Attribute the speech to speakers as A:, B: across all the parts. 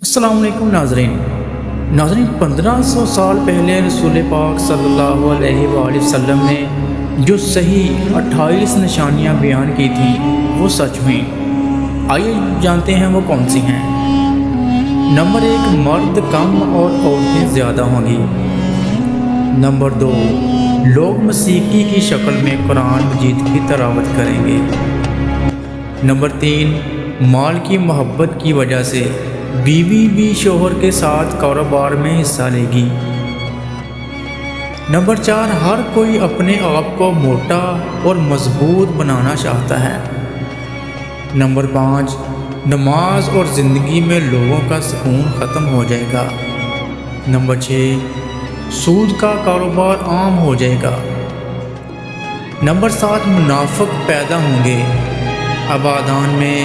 A: السلام علیکم ناظرین 1500 سال پہلے رسول پاک صلی اللہ علیہ وآلہ وسلم نے جو صحیح 28 نشانیاں بیان کی تھیں وہ سچ ہوئیں۔ آئیے جانتے ہیں وہ کون سی ہیں۔ نمبر 1، مرد کم اور عورتیں زیادہ ہوں گی۔ نمبر 2، لوگ موسیقی کی شکل میں قرآن مجید کی تلاوت کریں گے۔ نمبر 3، مال کی محبت کی وجہ سے بیوی بھی شوہر کے ساتھ کاروبار میں حصہ لے گی۔ نمبر 4، ہر کوئی اپنے آپ کو موٹا اور مضبوط بنانا چاہتا ہے۔ نمبر 5، نماز اور زندگی میں لوگوں کا سکون ختم ہو جائے گا۔ نمبر 6، سود کا کاروبار عام ہو جائے گا۔ نمبر 7، منافق پیدا ہوں گے۔ آبادان میں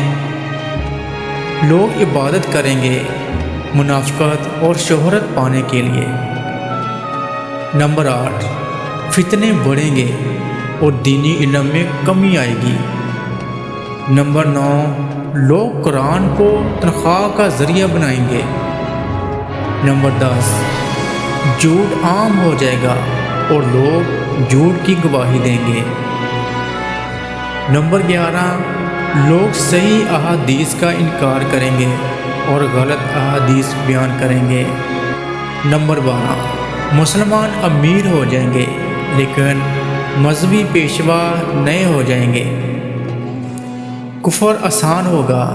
A: لوگ عبادت کریں گے منافقت اور شہرت پانے کے لیے۔ نمبر 8، فتنے بڑھیں گے اور دینی علم میں کمی آئے گی۔ نمبر 9، لوگ قرآن کو تنخواہ کا ذریعہ بنائیں گے۔ نمبر 10، جھوٹ عام ہو جائے گا اور لوگ جھوٹ کی گواہی دیں گے۔ نمبر 11، لوگ صحیح احادیث کا انکار کریں گے اور غلط احادیث بیان کریں گے۔ نمبر 12، مسلمان امیر ہو جائیں گے لیکن مذہبی پیشوا نئے ہو جائیں گے۔ کفر آسان ہوگا،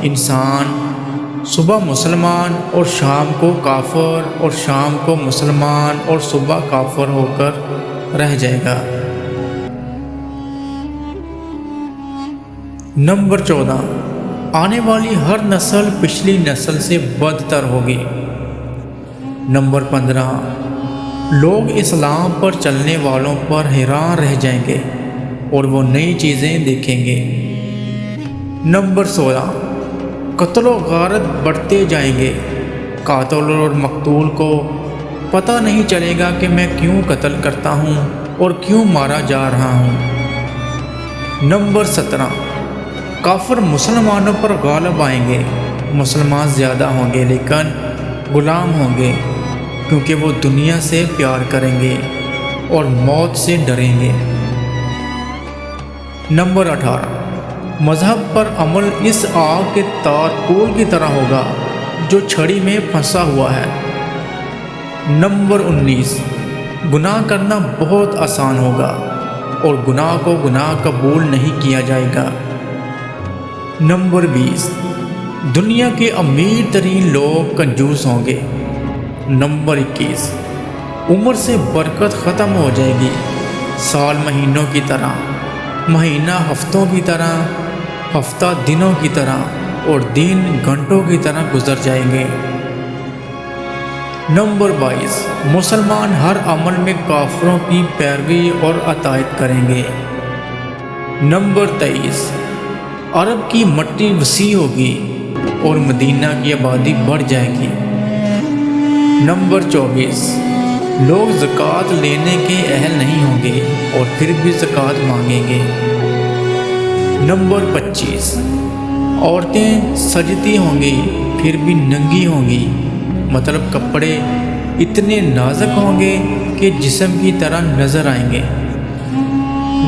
A: انسان صبح مسلمان اور شام کو کافر اور شام کو مسلمان اور صبح کافر ہو کر رہ جائے گا۔ نمبر 14، آنے والی ہر نسل پچھلی نسل سے بدتر ہوگی۔ نمبر 15، لوگ اسلام پر چلنے والوں پر حیران رہ جائیں گے اور وہ نئی چیزیں دیکھیں گے۔ نمبر 16، قتل و غارت بڑھتے جائیں گے۔ قاتل اور مقتول کو پتہ نہیں چلے گا کہ میں کیوں قتل کرتا ہوں اور کیوں مارا جا رہا ہوں۔ نمبر 17، کافر مسلمانوں پر غالب آئیں گے۔ مسلمان زیادہ ہوں گے لیکن غلام ہوں گے کیونکہ وہ دنیا سے پیار کریں گے اور موت سے ڈریں گے۔ نمبر 18، مذہب پر عمل اس آگ کے تارکول کی طرح ہوگا جو چھڑی میں پھنسا ہوا ہے۔ نمبر 19، گناہ کرنا بہت آسان ہوگا اور گناہ کو گناہ قبول نہیں کیا جائے گا۔ نمبر 20، دنیا کے امیر ترین لوگ کنجوس ہوں گے۔ نمبر 21، عمر سے برکت ختم ہو جائے گی۔ سال مہینوں کی طرح، مہینہ ہفتوں کی طرح، ہفتہ دنوں کی طرح اور دن گھنٹوں کی طرح گزر جائیں گے۔ نمبر 22، مسلمان ہر عمل میں کافروں کی پیروی اور اطاعت کریں گے۔ نمبر 23، عرب کی مٹی وسیع ہوگی اور مدینہ کی آبادی بڑھ جائے گی۔ نمبر 24، لوگ زکوٰۃ لینے کے اہل نہیں ہوں گے اور پھر بھی زکوٰۃ مانگیں گے۔ نمبر 25، عورتیں سجتی ہوں گی پھر بھی ننگی ہوں گی، مطلب کپڑے اتنے نازک ہوں گے کہ جسم کی طرح نظر آئیں گے۔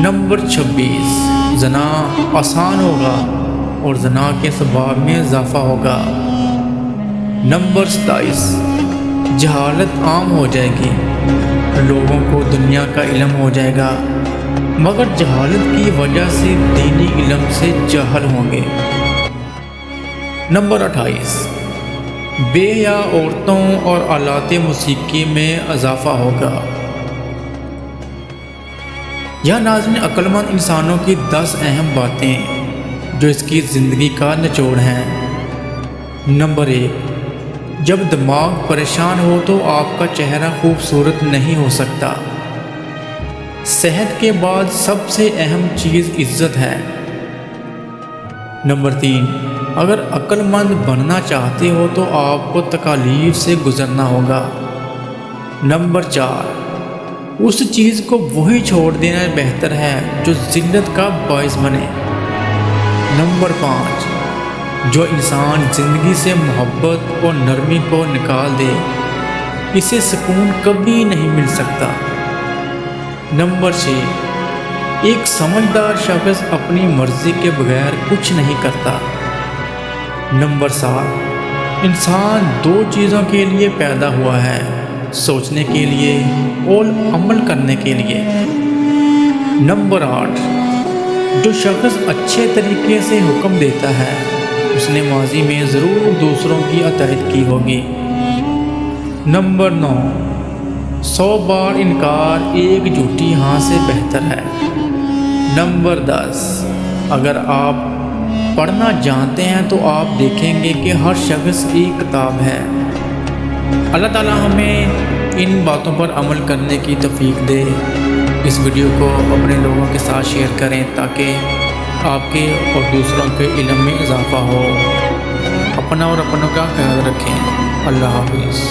A: نمبر 26، زنا آسان ہوگا اور زنا کے ثواب میں اضافہ ہوگا۔ نمبر 27، جہالت عام ہو جائے گی۔ لوگوں کو دنیا کا علم ہو جائے گا مگر جہالت کی وجہ سے دینی علم سے جاہل ہوں گے۔ نمبر 28، بے حیا عورتوں اور آلات موسیقی میں اضافہ ہوگا۔ یہ ناظرین عقل مند انسانوں کی 10 اہم باتیں جو اس کی زندگی کا نچوڑ ہیں۔ نمبر 1، جب دماغ پریشان ہو تو آپ کا چہرہ خوبصورت نہیں ہو سکتا۔ صحت کے بعد سب سے اہم چیز عزت ہے۔ نمبر 3، اگر عقل مند بننا چاہتے ہو تو آپ کو تکالیف سے گزرنا ہوگا۔ نمبر 4، اس چیز کو وہی چھوڑ دینا بہتر ہے جو ذلت کا باعث بنے۔ نمبر 5، جو انسان زندگی سے محبت اور نرمی کو نکال دے اسے سکون کبھی نہیں مل سکتا۔ نمبر 6، ایک سمجھدار شخص اپنی مرضی کے بغیر کچھ نہیں کرتا۔ نمبر 7، انسان 2 چیزوں کے لیے پیدا ہوا ہے، سوچنے کے لیے اور عمل کرنے کے لیے۔ نمبر 8، جو شخص اچھے طریقے سے حکم دیتا ہے اس نے ماضی میں ضرور دوسروں کی اطاعت کی ہوگی۔ نمبر 9، 100 بار انکار ایک جھوٹی ہاں سے بہتر ہے۔ نمبر 10، اگر آپ پڑھنا جانتے ہیں تو آپ دیکھیں گے کہ ہر شخص ایک کتاب ہے۔ اللہ تعالیٰ ہمیں ان باتوں پر عمل کرنے کی توفیق دے۔ اس ویڈیو کو اپنے لوگوں کے ساتھ شیئر کریں تاکہ آپ کے اور دوسروں کے علم میں اضافہ ہو۔ اپنا اور اپنوں کا خیال رکھیں۔ اللہ حافظ۔